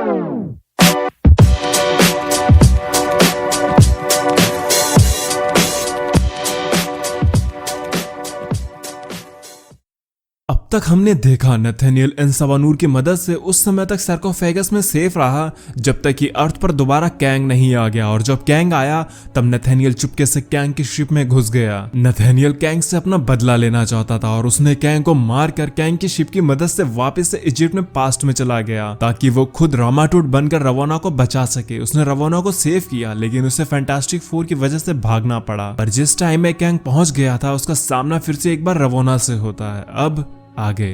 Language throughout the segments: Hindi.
अब तक हमने देखा नथानियल एनसावानूर की मदद से उस समय तक सार्कोफेगस में सेफ रहा जब तक कि अर्थ पर दोबारा कैंग नहीं आ गया, और जब कैंग आया तब नथानियल चुपके से कैंग की शिप में घुस गया। नथानियल कैंग से अपना बदला लेना चाहता था और उसने कैंग को मारकर कैंग की शिप की मदद से वापस से इजिप्ट में पास्ट में चला गया ताकि वो खुद रामाटूट बनकर रवोना को बचा सके। उसने रवोना को सेव किया लेकिन उसे फैंटास्टिक फोर की वजह से भागना पड़ा, पर जिस टाइम में कैंग पहुंच गया था उसका सामना फिर से एक बार रवोना से होता है। अब आगे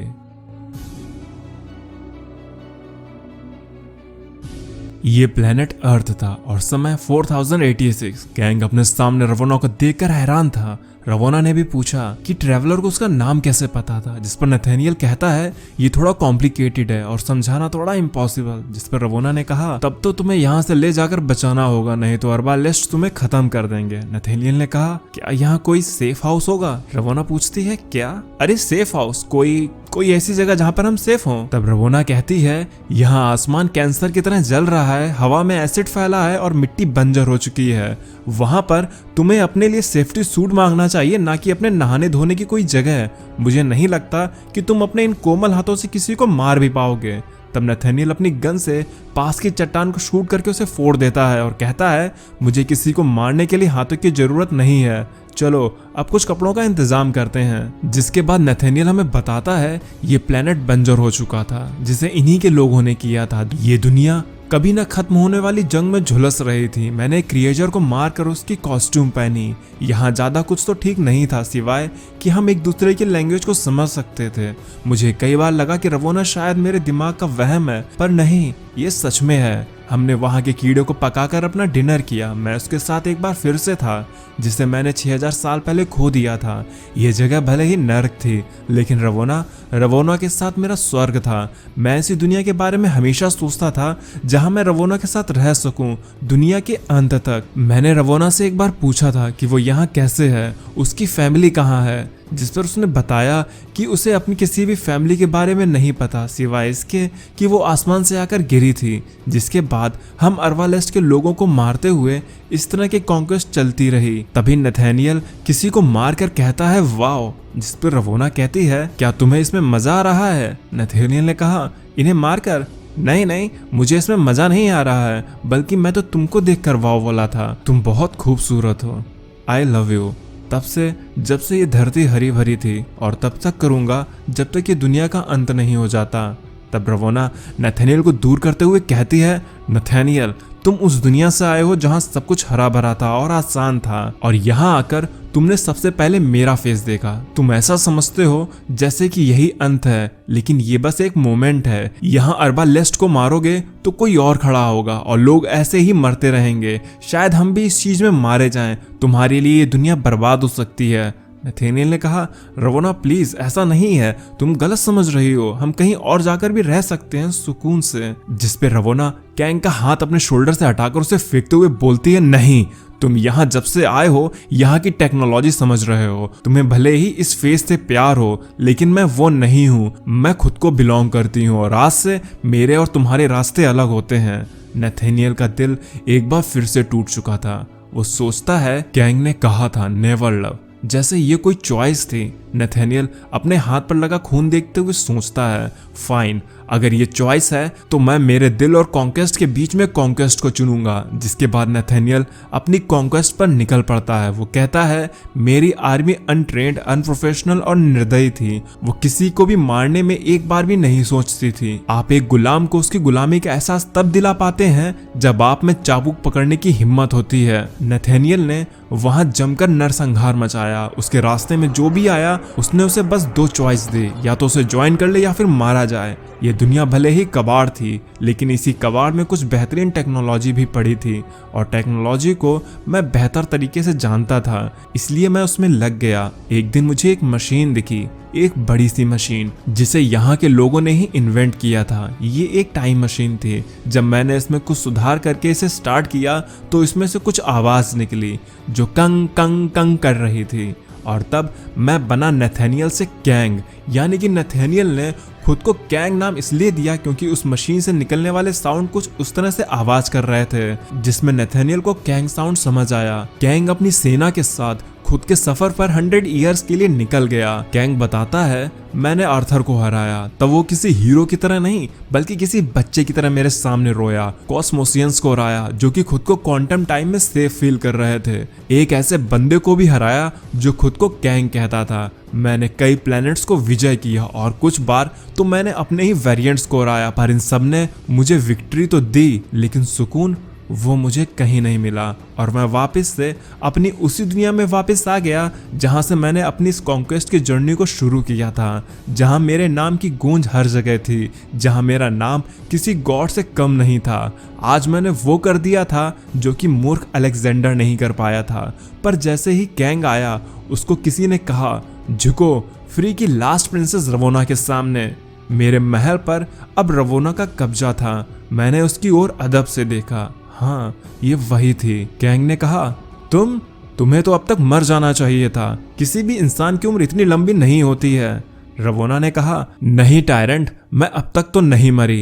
ये प्लेनेट अर्थ था और समय 4086। कैंग अपने सामने रवोना को देखकर हैरान था। रवोना ने भी पूछा कि ट्रेवलर को उसका नाम कैसे पता था, जिस पर नथानियल कहता है ये थोड़ा कॉम्प्लिकेटेड है और समझाना थोड़ा इम्पॉसिबल। जिस पर रवोना ने कहा तब तो तुम्हें यहाँ से ले जाकर बचाना होगा, नहीं तो अर्बालेस्ट तुम्हें खत्म कर देंगे। नथानियल ने कहा क्या यहाँ कोई सेफ हाउस होगा? रवोना पूछती है क्या? अरे सेफ हाउस, कोई ऐसी जगह जहाँ पर हम सेफ हों। तब रवोना कहती है यहाँ आसमान कैंसर की तरह जल रहा है, हवा में एसिड फैला है और मिट्टी बंजर हो चुकी है। वहां पर तुम्हें अपने लिए सेफ्टी सूट मांगना चाहिए, ना कि अपने नहाने धोने की कोई जगह। मुझे नहीं लगता कि तुम अपने इन कोमल हाथों से किसी को मार भी पाओगे। तब नथानियल अपनी गन से पास की चट्टान को शूट करके उसे फोड़ देता है और कहता है मुझे किसी को मारने के लिए हाथों की जरूरत नहीं है, चलो अब कुछ कपड़ों का इंतजाम करते हैं। जिसके बाद नथानियल हमें बताता है ये प्लेनेट बंजर हो चुका था जिसे इन्हीं के लोगों ने किया था। ये दुनिया कभी न खत्म होने वाली जंग में झुलस रही थी। मैंने क्रिएचर को मारकर उसकी कॉस्ट्यूम पहनी। यहाँ ज्यादा कुछ तो ठीक नहीं था सिवाय कि हम एक दूसरे की लैंग्वेज को समझ सकते थे। मुझे कई बार लगा कि रवोना शायद मेरे दिमाग का वहम है, पर नहीं, ये सच में है। हमने वहां के कीड़े को पकाकर अपना डिनर किया। मैं उसके साथ एक बार फिर से था जिसे मैंने 6000 साल पहले खो दिया था। ये जगह भले ही नर्क थी लेकिन रवोना के साथ मेरा स्वर्ग था। मैं ऐसी दुनिया के बारे में हमेशा सोचता था जहां मैं रवोना के साथ रह सकूं दुनिया के अंत तक। मैंने रवोना से एक बार पूछा था कि वो यहाँ कैसे है, उसकी फैमिली कहाँ है, जिस पर उसने बताया कि उसे अपनी किसी भी फैमिली के बारे में नहीं पता सिवाय इसके कि वो आसमान से आकर गिरी थी। जिसके बाद हम अर्वालेस्ट के लोगों को मारते हुए इस तरह की कॉन्क्वेस्ट चलती रही। तभी नथानियल किसी को मारकर कहता है वाओ, जिस पर रवोना कहती है क्या तुम्हें इसमें मजा आ रहा है? नथानियल ने कहा इन्हें मारकर? नहीं, मुझे इसमें मजा नहीं आ रहा है, बल्कि मैं तो तुमको देखकर वाओ बोला था। तुम बहुत खूबसूरत हो, आई लव यू। तब से जब से ये धरती हरी भरी थी और तब तक करूंगा जब तक ये दुनिया का अंत नहीं हो जाता। तब रवोना नथानियल को दूर करते हुए कहती है नथानियल तुम उस दुनिया से आए हो जहां सब कुछ हरा भरा था और आसान था, और यहाँ आकर तुमने सबसे पहले मेरा फेस देखा। तुम ऐसा समझते हो जैसे कि यही अंत है, लेकिन ये बस एक मोमेंट है। यहाँ अर्बालेस्ट को मारोगे तो कोई और खड़ा होगा और लोग ऐसे ही मरते रहेंगे। शायद हम भी इस चीज में मारे जाएं। तुम्हारे लिए ये दुनिया बर्बाद हो सकती है। नथानियल ने कहा रवोना प्लीज ऐसा नहीं है, तुम गलत समझ रही हो, हम कहीं और जाकर भी रह सकते हैं सुकून से। जिस पे रवोना कैंग का हाथ अपने शोल्डर से हटाकर उसे फेंकते हुए बोलती है नहीं, तुम यहाँ जब से आए हो यहाँ की टेक्नोलॉजी समझ रहे हो। तुम्हें भले ही इस फेस से प्यार हो लेकिन मैं वो नहीं हूँ। मैं खुद को बिलोंग करती हूँ और आज से मेरे और तुम्हारे रास्ते अलग होते हैं। नथानियल का दिल एक बार फिर से टूट चुका था। वो सोचता है कैंग ने कहा था नेवर लव, जैसे ये कोई चॉइस थी। नथानियल अपने हाथ पर लगा खून देखते हुए सोचता है फाइन, अगर ये चॉइस है तो मैं मेरे दिल और कॉन्क्वेस्ट के बीच में कॉन्क्वेस्ट को चुनूंगा। जिसके बाद नथानियल अपनी कॉन्क्वेस्ट पर निकल पड़ता है। वो कहता है मेरी आर्मी अनट्रेंड, अनप्रोफेशनल और निर्दयी थी। वो किसी को भी मारने में एक बार भी नहीं सोचती थी। आप एक गुलाम को उसकी गुलामी का एहसास तब दिला पाते हैं जब आप में चाबुक पकड़ने की हिम्मत होती है। नथानियल ने वहां जमकर नरसंहार मचाया। उसके रास्ते में जो भी आया उसने उसे बस दो चॉइस दी, या तो उसे ज्वाइन कर ले या फिर मारा जाए। ये दुनिया भले ही कबाड़ थी लेकिन इसी कबाड़ में कुछ बेहतरीन टेक्नोलॉजी भी पड़ी थी और टेक्नोलॉजी को मैं बेहतर तरीके से जानता था, इसलिए मैं उसमें लग गया। एक दिन मुझे एक मशीन दिखी, एक बड़ी सी मशीन जिसे यहाँ के लोगों ने ही इन्वेंट किया था। ये एक टाइम मशीन थी। जब मैंने इसमें कुछ सुधार करके इसे स्टार्ट किया तो इसमें से कुछ आवाज निकली जो कंग कंग कंग कर रही थी, और तब मैं बना नथानियल से कैंग, यानी कि नथानियल ने खुद को कैंग नाम इसलिए दिया क्योंकि उस मशीन से निकलने वाले साउंड कुछ उस तरह से आवाज कर रहे थे जिसमें नेथेनियल को कैंग साउंड समझ आया। कैंग अपनी सेना के साथ खुद के सफर पर 100 ईयर्स के लिए निकल गया। कैंग बताता है, मैंने आर्थर को हराया, तब वो किसी हीरो की तरह नहीं बल्कि किसी बच्चे की तरह मेरे सामने रोया। कॉस्मोसियंस को हराया जो कि खुद को क्वांटम टाइम में सेफ फील कर रहे थे। एक ऐसे बंदे को भी हराया जो खुद को कैंग कहता था। मैंने कई प्लैनेट्स को विजय किया और कुछ बार तो मैंने अपने ही वेरिएंट्स को हराया, पर इन सब ने मुझे विक्ट्री तो दी लेकिन सुकून वो मुझे कहीं नहीं मिला और मैं वापस से अपनी उसी दुनिया में वापस आ गया जहां से मैंने अपनी इस कॉन्क्वेस्ट की जर्नी को शुरू किया था, जहां मेरे नाम की गूंज हर जगह थी, जहां मेरा नाम किसी गॉड से कम नहीं था। आज मैंने वो कर दिया था जो कि मूर्ख अलेक्जेंडर नहीं कर पाया था। पर जैसे ही कैंग आया उसको किसी ने कहा, झुको फ्री की लास्ट प्रिंसेस रवोना के सामने। मेरे महल पर अब रवोना का कब्जा था। मैंने उसकी ओर अदब से देखा। हाँ, ये वही थी। कैंग ने कहा, तुम्हें तो अब तक मर जाना चाहिए था। किसी भी इंसान की उम्र इतनी लंबी नहीं होती है। रवोना ने कहा, नहीं टायरेंट, मैं अब तक तो नहीं मरी।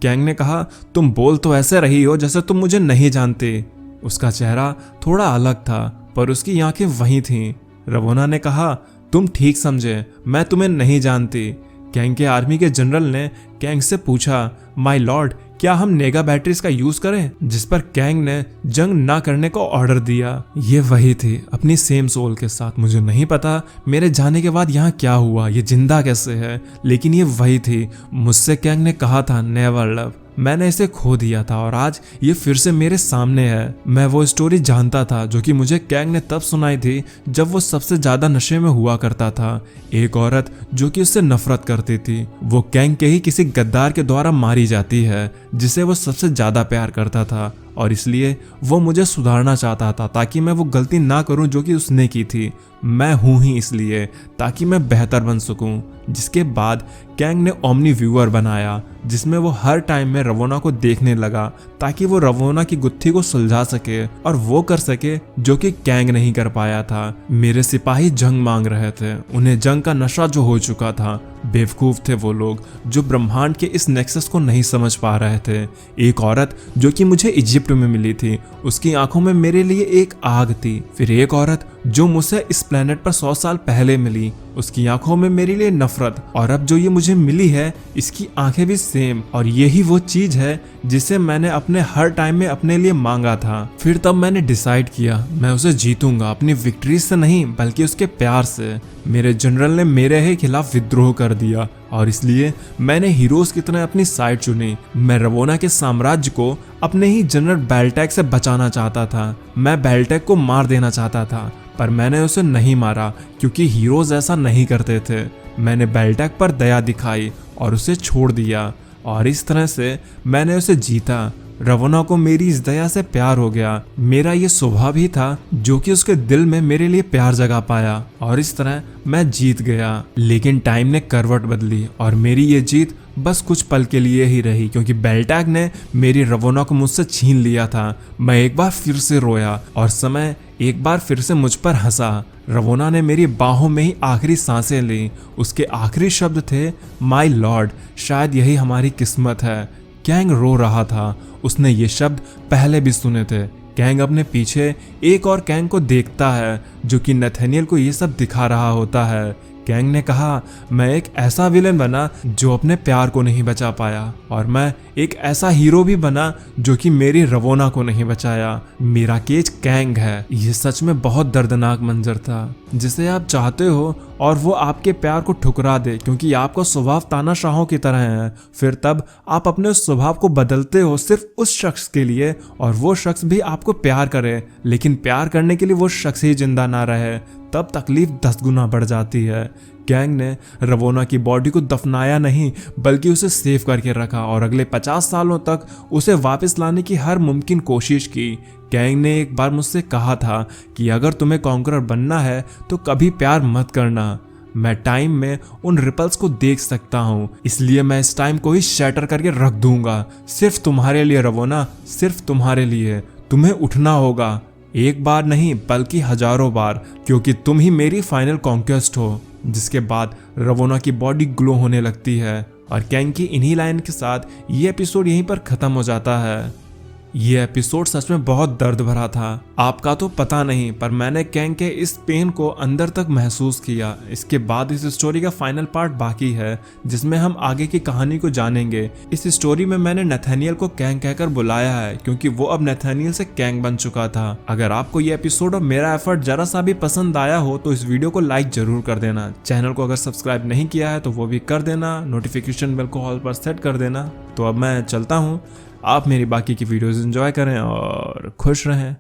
कैंग ने कहा, तुम बोल तो ऐसे रही हो जैसे तुम मुझे नहीं जानते। उसका चेहरा थोड़ा अलग था पर उसकी आंखें वही थीं। रवोना ने कहा, तुम ठीक समझे, मैं तुम्हें नहीं जानती। कैंग के आर्मी के जनरल ने कैंग से पूछा, माय लॉर्ड, क्या हम नेगा बैटरीज का यूज करें? जिस पर कैंग ने जंग ना करने को ऑर्डर दिया। ये वही थी अपनी सेम सोल के साथ। मुझे नहीं पता मेरे जाने के बाद यहाँ क्या हुआ, ये जिंदा कैसे है, लेकिन ये वही थी। मुझसे कैंग ने कहा था, नेवर लव। मैंने इसे खो दिया था और आज ये फिर से मेरे सामने है। मैं वो स्टोरी जानता था जो कि मुझे कैंग ने तब सुनाई थी जब वो सबसे ज्यादा नशे में हुआ करता था। एक औरत जो कि उससे नफरत करती थी, वो कैंग के ही किसी गद्दार के द्वारा मारी जाती है जिसे वो सबसे ज्यादा प्यार करता था और इसलिए वो मुझे सुधारना चाहता था ताकि मैं वो गलती ना करूं जो कि उसने की थी। मैं हूं ही इसलिए ताकि मैं बेहतर बन सकूं। जिसके बाद कैंग ने ओमनी व्यूअर बनाया जिसमें वो हर टाइम में रवोना को देखने लगा ताकि वो रवोना की गुत्थी को सुलझा सके और वो कर सके जो कि कैंग नहीं कर पाया था। मेरे सिपाही जंग मांग रहे थे, उन्हें जंग का नशा जो हो चुका था। बेवकूफ थे वो लोग जो ब्रह्मांड के इस नेक्सस को नहीं समझ पा रहे थे। एक औरत जो कि मुझे इजिप्ट में मिली थी, उसकी आंखों में मेरे लिए एक आग थी। फिर एक औरत जो मुझसे इस प्लेनेट पर 100 साल पहले मिली, उसकी आंखों में मेरे लिए नफरत। और अब जो ये मुझे मिली है, इसकी आंखें भी सेम। और यही वो चीज है जिसे मैंने अपने हर टाइम में अपने लिए मांगा था। फिर तब मैंने डिसाइड किया मैं उसे जीतूंगा, अपनी विक्ट्री से नहीं बल्कि उसके प्यार से। मेरे जनरल ने मेरे ही खिलाफ विद्रोह कर दिया और इसलिए मैंने हीरोज की तरह अपनी साइड चुनी। मैं रवोना के साम्राज्य को अपने ही जनरल बेल्टैक से बचाना चाहता था। मैं बेल्टैक को मार देना चाहता था पर मैंने उसे नहीं मारा क्योंकि हीरोज ऐसा नहीं करते थे। मैंने बेल्टैक पर दया दिखाई और उसे छोड़ दिया और इस तरह से मैंने उसे जीता। रवोना को मेरी इस दया से प्यार हो गया। मेरा ये स्वभाव ही था जो कि उसके दिल में मेरे लिए प्यार जगा पाया और इस तरह मैं जीत गया। लेकिन टाइम ने करवट बदली और मेरी ये जीत बस कुछ पल के लिए ही रही क्योंकि बेल्टैक ने मेरी रवोना को मुझसे छीन लिया था। मैं एक बार फिर से रोया और समय एक बार फिर से मुझ पर हंसा। रवोना ने मेरी बाहों में ही आखिरी सांसें ली। उसके आखिरी शब्द थे, माय लॉर्ड, शायद यही हमारी किस्मत है। कैंग रो रहा था। उसने ये शब्द पहले भी सुने थे। कैंग अपने पीछे एक और कैंग को देखता है जो कि नेथेनियल को ये सब दिखा रहा होता है। कैंग ने कहा, मैं एक ऐसा विलेन बना जो अपने प्यार को नहीं बचा पाया और मैं एक ऐसा हीरो भी बना जो कि मेरी रवोना को नहीं बचाया। मेरा केज कैंग है। ये सच में बहुत दर्दनाक मंजर था जिसे आप चाहते हो और वो आपके प्यार को ठुकरा दे क्योंकि आपका स्वभाव तानाशाहों की तरह है। फिर तब आप अपने उस स्वभाव को बदलते हो सिर्फ उस शख्स के लिए और वो शख्स भी आपको प्यार करे, लेकिन प्यार करने के लिए वो शख्स ही जिंदा ना रहे, तब तकलीफ 10 गुना बढ़ जाती है। कैंग ने रवोना की बॉडी को दफनाया नहीं बल्कि उसे सेव करके रखा और अगले 50 सालों तक उसे वापस लाने की हर मुमकिन कोशिश की। कैंग ने एक बार मुझसे कहा था कि अगर तुम्हें कॉन्करर बनना है तो कभी प्यार मत करना। मैं टाइम में उन रिपल्स को देख सकता हूँ, इसलिए मैं इस टाइम को ही शैटर करके रख दूंगा। सिर्फ तुम्हारे लिए रवोना, सिर्फ तुम्हारे लिए। तुम्हें उठना होगा, एक बार नहीं बल्कि हजारों बार, क्योंकि तुम ही मेरी फाइनल कॉन्क्वेस्ट हो। जिसके बाद रवोना की बॉडी ग्लो होने लगती है और कैंग की इन्हीं लाइन के साथ ये एपिसोड यहीं पर खत्म हो जाता है। ये एपिसोड सच में बहुत दर्द भरा था। आपका तो पता नहीं, पर मैंने कैंग के इस पेन को अंदर तक महसूस किया। इसके बाद इस स्टोरी का फाइनल पार्ट बाकी है जिसमें हम आगे की कहानी को जानेंगे। इस स्टोरी में मैंने नथानियल को कैंग कहकर बुलाया है क्योंकि वो अब नथानियल से कैंग बन चुका था। अगर आपको ये एपिसोड और मेरा एफर्ट जरा सा भी पसंद आया हो तो इस वीडियो को लाइक जरूर कर देना। चैनल को अगर सब्सक्राइब नहीं किया है तो वो भी कर देना। नोटिफिकेशन बेल को ऑल पर सेट कर देना। तो अब मैं चलता हूँ। आप मेरी बाकी की वीडियोस एंजॉय करें और खुश रहें।